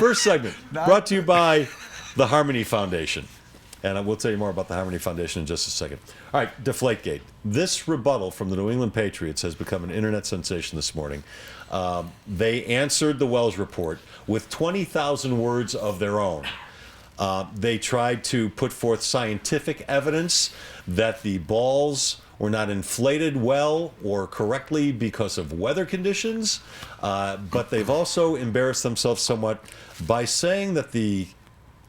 First segment brought to you by the Harmony Foundation. And I will tell you more about the Harmony Foundation in just a second. All right, Deflategate. This rebuttal from the New England Patriots has become an internet sensation this morning. They answered the Wells report with 20,000 words of their own. They tried to put forth scientific evidence that the balls were not inflated well or correctly because of weather conditions. But they've also embarrassed themselves somewhat by saying that the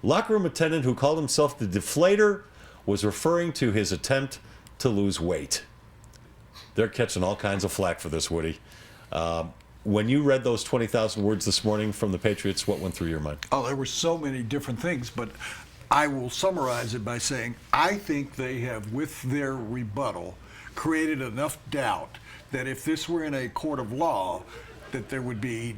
locker room attendant who called himself the Deflator was referring to his attempt to lose weight. They're catching all kinds of flack for this, Woody. When you read those 20,000 words this morning from the Patriots, what went through your mind? Oh, there were so many different things, but I will summarize it by saying I think they have, with their rebuttal, created enough doubt that if this were in a court of law, that there would be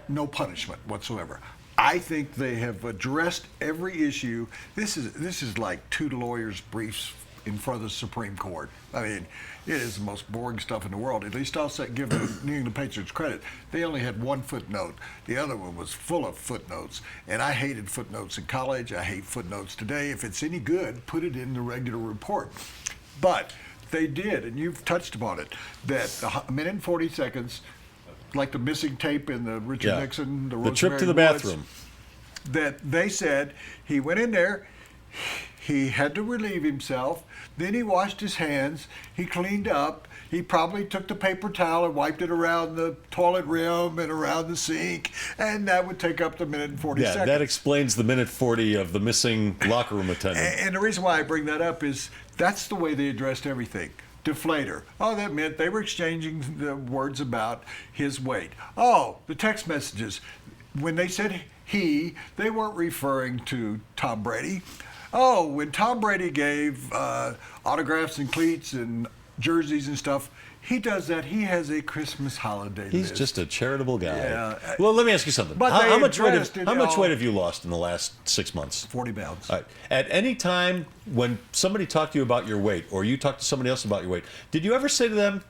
no punishment whatsoever. I think they have addressed every issue. This is like two lawyers' briefs in front of the Supreme Court. I mean, it is the most boring stuff in the world. At least I'll give the New England Patriots credit. They only had one footnote. The other one was full of footnotes. And I hated footnotes in college. I hate footnotes today. If it's any good, put it in the regular report. But they did, and you've touched upon it, that a minute and 40 seconds, like the missing tape in the Richard Nixon, the trip to the bathroom, that they said he went in there, he had to relieve himself, then he washed his hands, he cleaned up, he probably took the paper towel and wiped it around the toilet rim and around the sink, and that would take up the minute and 40 seconds. Yeah, that explains the minute 40 of the missing locker room attendant. And the reason why I bring that up is that's the way they addressed everything. Deflator. Oh, that meant they were exchanging the words about his weight. Oh, the text messages. When they said he, they weren't referring to Tom Brady. Oh, when Tom Brady gave autographs and cleats and jerseys and stuff, he does that. He has a Christmas holiday He's list. just a charitable guy. Yeah. Well, let me ask you something. But How much weight have you lost in the last 6 months? 40 pounds. All right. At any time when somebody talked to you about your weight, or you talked to somebody else about your weight, did you ever say to them,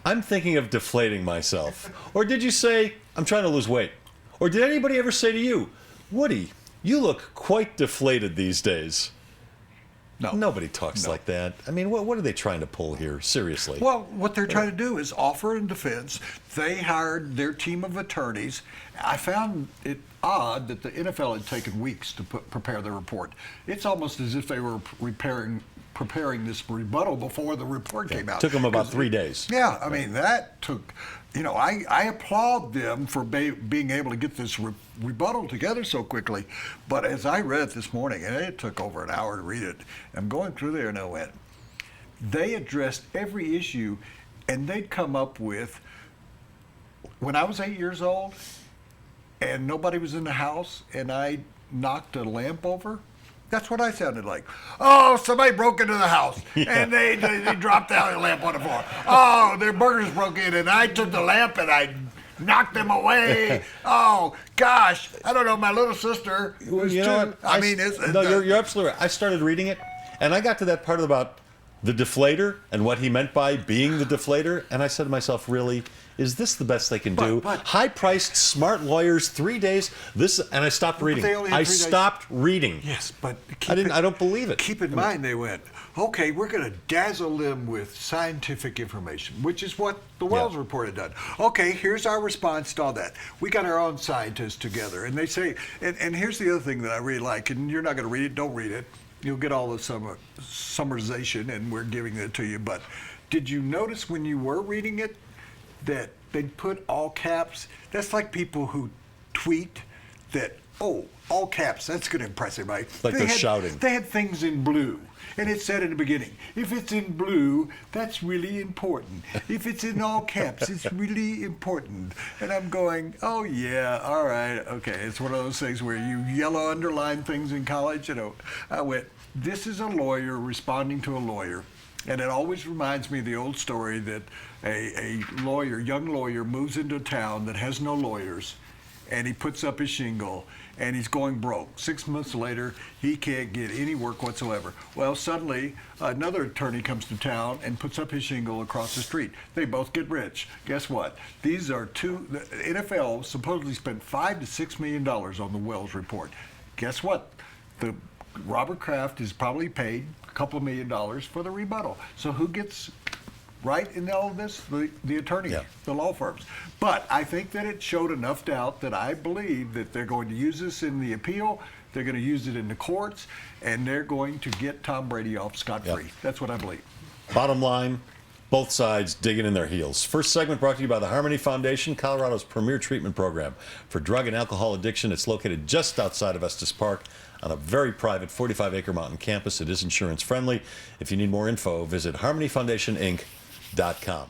I'm thinking of deflating myself? Or did you say, I'm trying to lose weight? Or did anybody ever say to you, Woody, you look quite deflated these days? No. Nobody talks like that. I mean, what are they trying to pull here? Seriously. Well, what they're trying to do is offer in defense. They hired their team of attorneys. I found it odd that the NFL had taken weeks to prepare their report. It's almost as if they were preparing this rebuttal before the report came out. It took them about 3 days. Yeah, I mean, that took, I applaud them for being able to get this rebuttal together so quickly. But as I read it this morning, and it took over an hour to read it, I'm going through there and I went, they addressed every issue, and they'd come up with, when I was 8 years old and nobody was in the house and I knocked a lamp over, that's what I sounded like. Oh, somebody broke into the house and they dropped the lamp on the floor. Oh, their burgers broke in and I took the lamp and I knocked them away. Oh, gosh. I don't know. My little sister was you're absolutely right. I started reading it and I got to that part about the deflator and what he meant by being the deflator. And I said to myself, really? Is this the best they can do? High-priced, smart lawyers, 3 days. And I stopped reading. I stopped reading. Yes, but I don't believe it. Keep in mind, they went, okay, we're going to dazzle them with scientific information, which is what the Wells report had done. Okay, here's our response to all that. We got our own scientists together, and they say, and here's the other thing that I really like, and you're not going to read it. Don't read it. You'll get all the summarization, and we're giving it to you. But did you notice when you were reading it that they'd put all caps? That's like people who tweet that, oh, all caps, that's going to impress everybody. Like they're shouting. They had things in blue. And it said in the beginning, if it's in blue, that's really important. If it's in all caps, it's really important. And I'm going, oh, yeah, all right, okay. It's one of those things where you yellow underline things in college. I went, this is a lawyer responding to a lawyer. And it always reminds me of the old story that a young lawyer moves into a town that has no lawyers. and he puts up his shingle, and he's going broke. 6 months later, he can't get any work whatsoever. Well, suddenly, another attorney comes to town and puts up his shingle across the street. They both get rich. Guess what? These are the NFL supposedly spent $5 to $6 million on the Wells report. Guess what? Robert Kraft is probably paid a couple of $1 million for the rebuttal. So who gets right in all of this? The attorney, the law firms. But I think that it showed enough doubt that I believe that they're going to use this in the appeal, they're going to use it in the courts, and they're going to get Tom Brady off scot-free. That's what I believe. Bottom line, both sides digging in their heels. First segment brought to you by the Harmony Foundation, Colorado's premier treatment program for drug and alcohol addiction. It's located just outside of Estes Park on a very private 45-acre mountain campus. It is insurance friendly. If you need more info, visit harmonyfoundationinc.com.